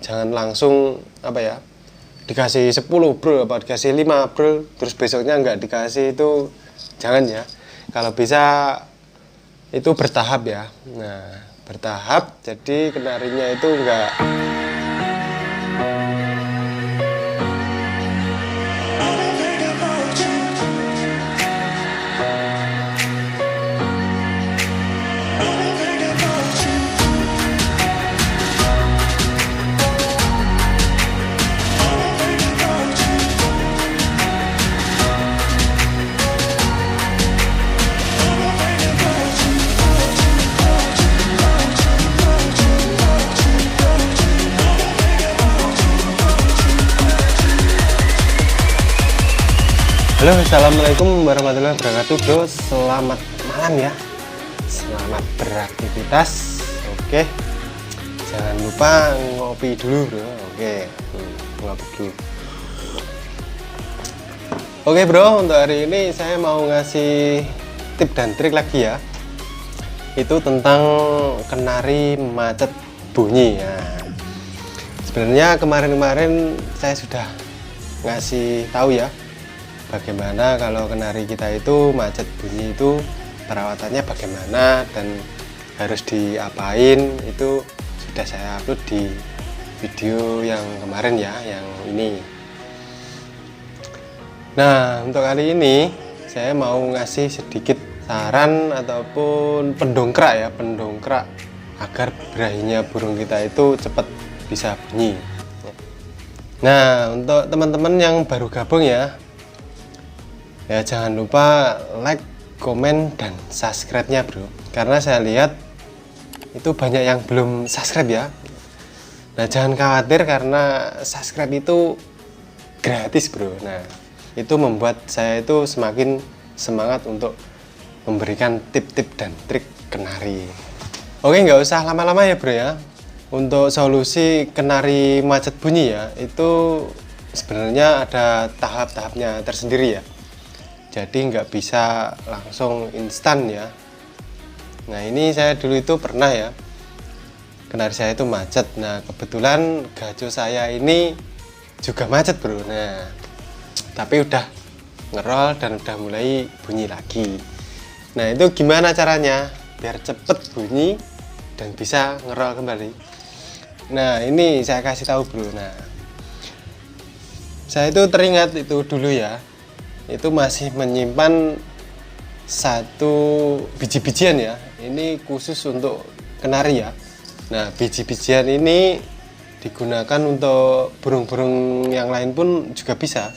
jangan langsung apa ya, dikasih 10 bro, apa dikasih 5 bro, terus besoknya nggak dikasih, itu jangan ya. Kalau bisa itu bertahap ya. Nah, bertahap, jadi kenarinya itu enggak. Halo, assalamualaikum warahmatullahi wabarakatuh bro. Selamat malam ya, selamat beraktivitas. Oke, jangan lupa ngopi dulu bro. Oke, ngopi dulu. Oke bro, untuk hari ini saya mau ngasih tip dan trik lagi ya. Itu tentang kenari macet bunyi ya. Sebenarnya kemarin-kemarin saya sudah ngasih tahu ya, bagaimana kalau kenari kita itu macet bunyi itu perawatannya bagaimana dan harus diapain, itu sudah saya upload di video yang kemarin ya, yang ini. Nah, untuk kali ini saya mau ngasih sedikit saran ataupun pendongkrak ya, pendongkrak agar berahinya burung kita itu cepat bisa bunyi. Nah, untuk teman-teman yang baru gabung ya, jangan lupa like, komen, dan subscribe-nya bro, karena saya lihat itu banyak yang belum subscribe ya. Nah, jangan khawatir karena subscribe itu gratis bro. Nah, itu membuat saya itu semakin semangat untuk memberikan tip-tip dan trik kenari. Oke, nggak usah lama-lama ya bro ya. Untuk solusi kenari macet bunyi ya, itu sebenarnya ada tahap-tahapnya tersendiri ya. Jadi nggak bisa langsung instan ya. Nah, ini saya dulu itu pernah ya, kenari saya itu macet. Nah, kebetulan gajo saya ini juga macet bro. Nah, tapi udah ngerol dan udah mulai bunyi lagi. Nah, itu gimana caranya biar cepet bunyi dan bisa ngerol kembali? Nah, ini saya kasih tahu bro. Nah, saya itu teringat itu dulu ya, itu masih menyimpan satu biji-bijian ya, ini khusus untuk kenari ya. Nah, biji-bijian ini digunakan untuk burung-burung yang lain pun juga bisa,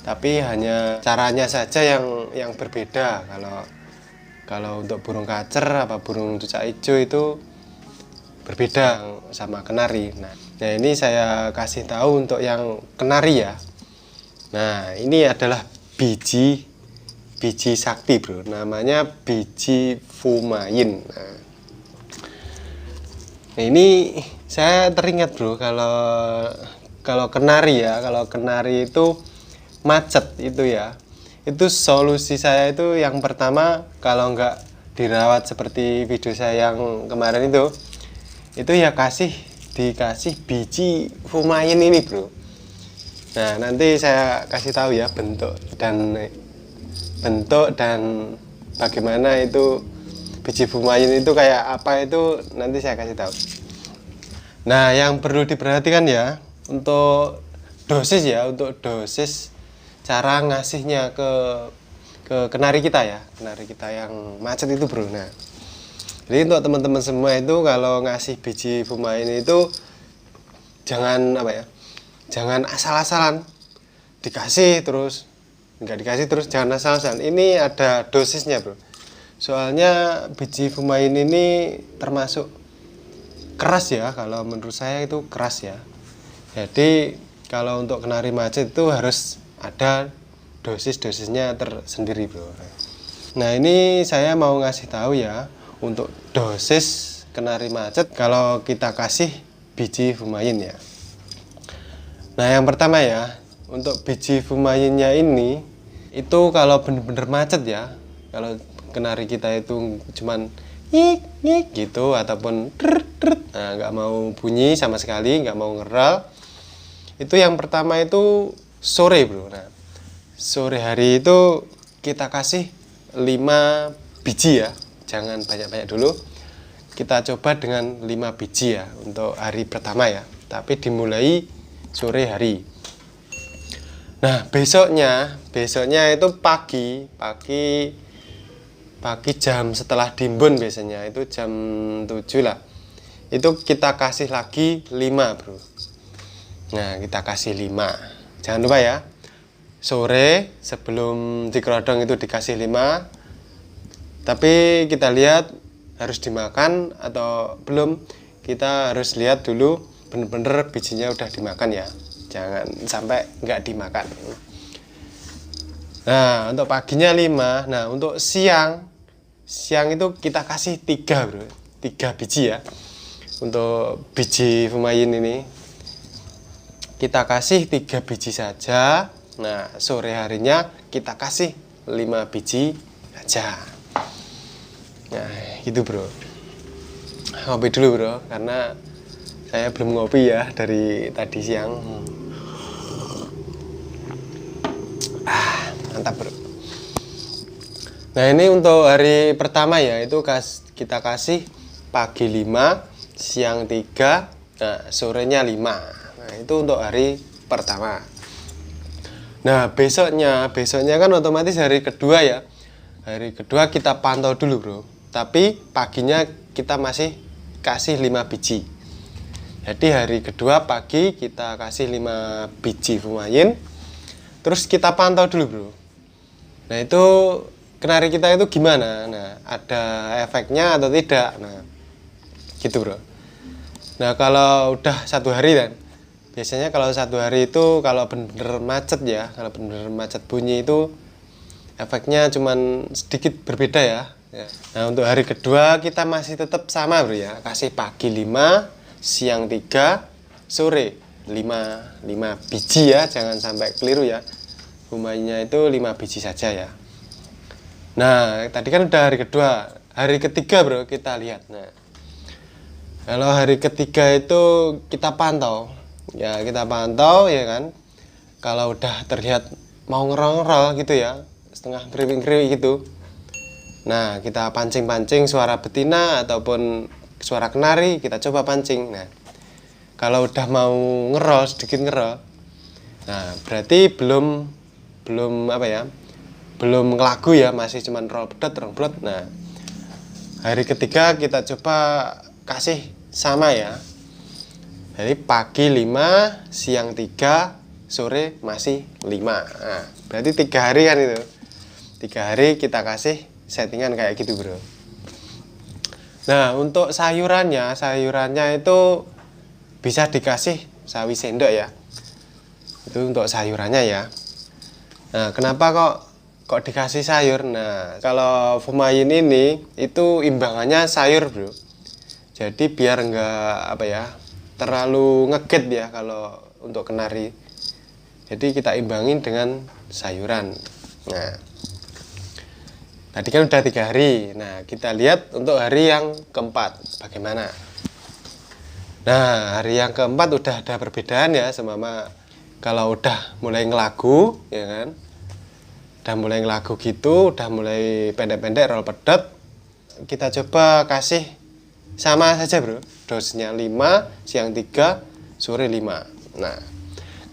tapi hanya caranya saja yang berbeda. Kalau untuk burung kacer apa burung cucak hijau itu berbeda sama kenari. Nah, ini saya kasih tahu untuk yang kenari ya. Nah, ini adalah biji sakti bro, namanya biji fumain. Nah, ini saya teringat bro, kalau kenari ya, kalau kenari itu macet itu ya, itu solusi saya itu yang pertama, kalau nggak dirawat seperti video saya yang kemarin itu ya dikasih biji fumain ini bro. Nah, nanti saya kasih tahu ya bentuk dan bagaimana itu biji fumain itu kayak apa, itu nanti saya kasih tahu. Nah, yang perlu diperhatikan ya untuk dosis ya, untuk dosis cara ngasihnya ke kenari kita ya, kenari kita yang macet itu bro. Nah, jadi untuk teman-teman semua itu kalau ngasih biji fumain itu jangan apa ya, jangan asal-asalan dikasih terus nggak dikasih terus, jangan asal-asalan. Ini ada dosisnya bro, soalnya biji fumain ini termasuk keras ya, kalau menurut saya itu keras ya. Jadi kalau untuk kenari macet itu harus ada dosis-dosisnya tersendiri bro. Nah, ini saya mau ngasih tahu ya untuk dosis kenari macet kalau kita kasih biji fumain ya. Nah, yang pertama ya, untuk biji fumainnya ini itu kalau bener-bener macet ya, kalau kenari kita itu cuman ngik ngik gitu ataupun Nah, nggak mau bunyi sama sekali, nggak mau ngeral. Itu yang pertama itu sore bro. Nah, sore hari itu kita kasih 5 biji ya, jangan banyak-banyak dulu. Kita coba dengan 5 biji ya untuk hari pertama ya, tapi dimulai sore hari. Nah, besoknya itu pagi jam setelah dimbun, biasanya itu jam 7 lah. Itu kita kasih lagi 5 bro. Nah, kita kasih 5. Jangan lupa ya, sore sebelum dikerodong itu dikasih 5. Tapi kita lihat harus dimakan atau belum. Kita harus lihat dulu bener-bener bijinya udah dimakan ya, jangan sampai nggak dimakan. Nah, untuk paginya 5. Nah, untuk siang itu kita kasih 3 bro, 3 biji ya. Untuk biji fumayin ini kita kasih 3 biji saja. Nah, sore harinya kita kasih 5 biji saja. Nah, gitu bro. Ngopi dulu bro, karena saya belum ngopi ya dari tadi siang. Mantap bro. Nah, ini untuk hari pertama ya, itu kita kasih pagi 5, siang 3, nah sorenya 5. Nah, itu untuk hari pertama. Nah, besoknya kan otomatis hari kedua ya. Hari kedua kita pantau dulu bro, tapi paginya kita masih kasih 5 biji. Jadi hari kedua pagi kita kasih 5 biji fumayin, terus kita pantau dulu bro. Nah, itu kenari kita itu gimana, nah ada efeknya atau tidak. Nah gitu bro. Nah, kalau udah 1 hari kan, biasanya kalau 1 hari itu kalau bener-bener macet ya, kalau bener-bener macet bunyi itu efeknya cuman sedikit berbeda ya. Nah, untuk hari kedua kita masih tetap sama bro ya, kasih pagi 5, siang 3, sore 5 biji ya, jangan sampai keliru ya. Fumayinnya itu 5 biji saja ya. Nah, tadi kan udah hari kedua. Hari ketiga bro, kita lihat. Nah, kalau hari ketiga itu kita pantau ya, kan. Kalau udah terlihat mau ngerol-ngerol gitu ya, setengah kriwing-kriwing gitu, nah kita pancing-pancing suara betina ataupun suara kenari, kita coba pancing. Nah, kalau udah mau ngerol, sedikit ngerol, nah berarti belum apa ya, belum ngelagu ya, masih cuman rol bedot. Nah, hari ketiga kita coba kasih sama ya. Jadi pagi 5, siang 3, sore masih 5. Nah, berarti 3 hari kan itu. 3 hari kita kasih settingan kayak gitu bro. Nah, untuk sayurannya itu bisa dikasih sawi sendok ya. Itu untuk sayurannya ya. Nah, kenapa kok dikasih sayur? Nah, kalau fumayin ini itu imbangannya sayur bro. Jadi biar enggak apa ya, terlalu ngeget ya kalau untuk kenari. Jadi kita imbangin dengan sayuran. Nah, tadi kan udah 3 hari. Nah, kita lihat untuk hari yang keempat bagaimana. Nah, hari yang keempat udah ada perbedaan ya, sama kalau udah mulai ngelagu ya kan. Udah mulai ngelagu gitu, udah mulai pendek-pendek rol pedot, kita coba kasih sama saja bro, dosnya 5, siang 3, sore 5. Nah,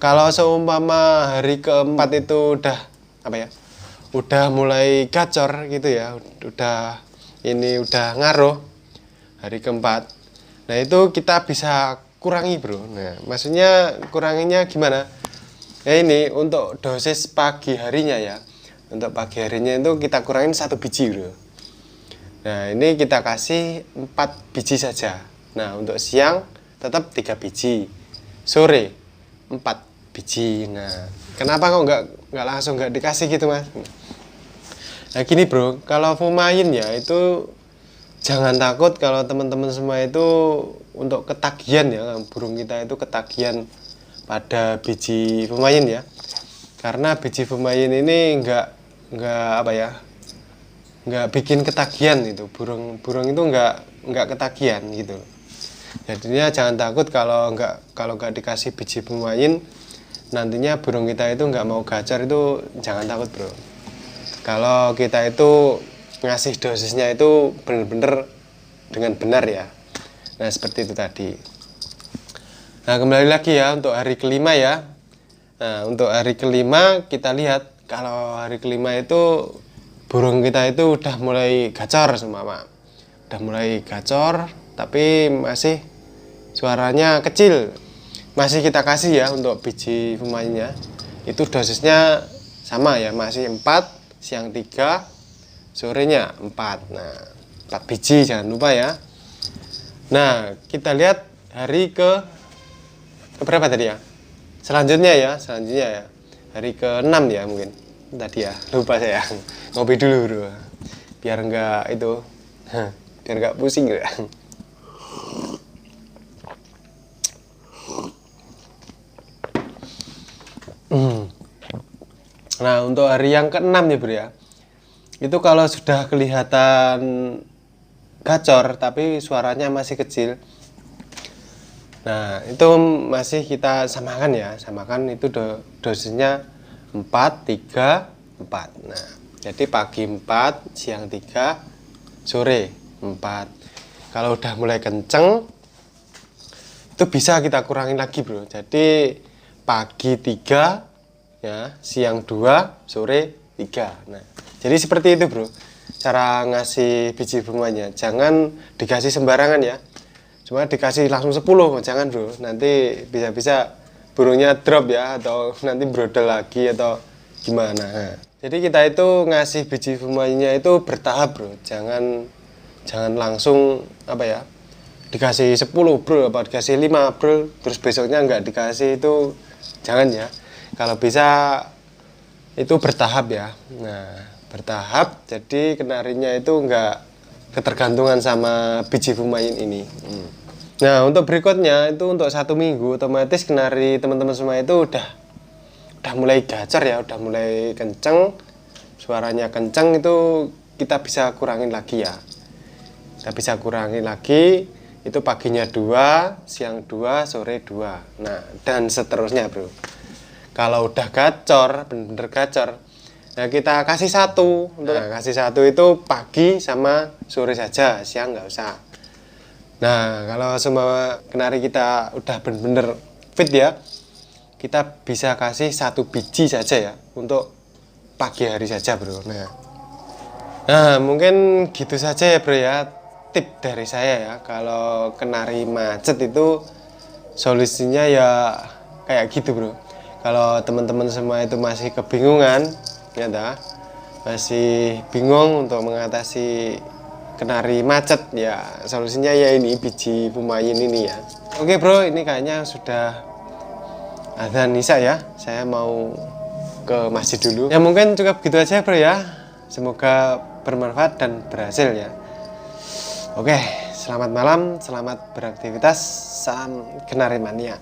kalau seumpama hari keempat itu udah apa ya, udah mulai gacor gitu ya, udah ngaruh hari keempat, nah itu kita bisa kurangi bro. Nah, maksudnya kuranginya gimana ya, ini untuk dosis pagi harinya ya. Untuk pagi harinya itu kita kurangin 1 biji bro. Nah, ini kita kasih 4 biji saja. Nah, untuk siang tetap 3 biji, sore 4 biji. Nah, kenapa kok nggak langsung nggak dikasih gitu mas? Nah gini bro, kalau fumayin ya itu jangan takut kalau teman-teman semua itu untuk ketagihan ya, burung kita itu ketagihan pada biji fumayin ya. Karena biji fumayin ini nggak apa ya, nggak bikin ketagihan itu, burung itu nggak ketagihan gitu. Jadinya jangan takut kalau nggak dikasih biji pemain, nantinya burung kita itu nggak mau gacor, itu jangan takut bro. Kalau kita itu ngasih dosisnya itu bener-bener dengan benar ya. Nah seperti itu tadi. Nah kembali lagi ya untuk hari kelima ya. Nah untuk hari kelima kita lihat kalau hari kelima itu burung kita itu udah mulai gacor semua Pak. Udah mulai gacor tapi masih suaranya kecil. Masih kita kasih ya untuk biji pemainnya. Itu dosisnya sama ya, masih 4, siang 3, sorenya 4. Nah 4 biji jangan lupa ya. Nah kita lihat hari ke berapa tadi ya? Selanjutnya ya hari ke-6 ya mungkin tadi ya, lupa saya. Ngopi dulu bro, biar enggak itu biar enggak pusing ya. Nah untuk hari yang ke-6 ya bro ya, itu kalau sudah kelihatan gacor tapi suaranya masih kecil, nah itu masih kita samakan ya, samakan itu dosisnya 4, 3, 4. Nah jadi pagi 4, siang 3, sore 4. Kalau udah mulai kenceng itu bisa kita kurangin lagi bro, jadi pagi 3 ya, siang 2, sore 3. Nah jadi seperti itu bro cara ngasih biji bunganya. Jangan dikasih sembarangan ya, cuma dikasih langsung 10 jangan bro, nanti bisa-bisa burungnya drop ya, atau nanti brodol lagi atau gimana. Nah, jadi kita itu ngasih biji bunganya itu bertahap bro, jangan langsung apa ya, dikasih 10 bro apa dikasih 5 bro terus besoknya nggak dikasih, itu jangan ya. Kalau bisa itu bertahap ya. Nah bertahap, jadi kenarinya itu nggak ketergantungan sama biji pemain ini. Nah untuk berikutnya itu untuk 1 minggu otomatis kenari teman-teman semua itu udah mulai gacor ya, udah mulai kenceng, suaranya kenceng, itu kita bisa kurangin lagi ya. Kita bisa kurangin lagi, itu paginya 2, siang 2, sore 2. Nah dan seterusnya bro. Kalau udah gacor, bener-bener gacor, nah kita kasih 1. Nah kasih 1 itu pagi sama sore saja, siang nggak usah. Nah kalau semua kenari kita udah bener-bener fit ya, kita bisa kasih 1 biji saja ya untuk pagi hari saja bro. Nah mungkin gitu saja ya bro ya, tip dari saya ya. Kalau kenari macet itu solusinya ya kayak gitu bro. Kalau teman-teman semua itu masih kebingungan ya dah, masih bingung untuk mengatasi kenari macet ya, solusinya ya ini biji pemain ini ya. Oke bro, ini kayaknya sudah adzan isya ya, saya mau ke masjid dulu ya. Mungkin cukup gitu aja bro ya, semoga bermanfaat dan berhasil ya. Oke, selamat malam, selamat beraktivitas, salam kenari mania.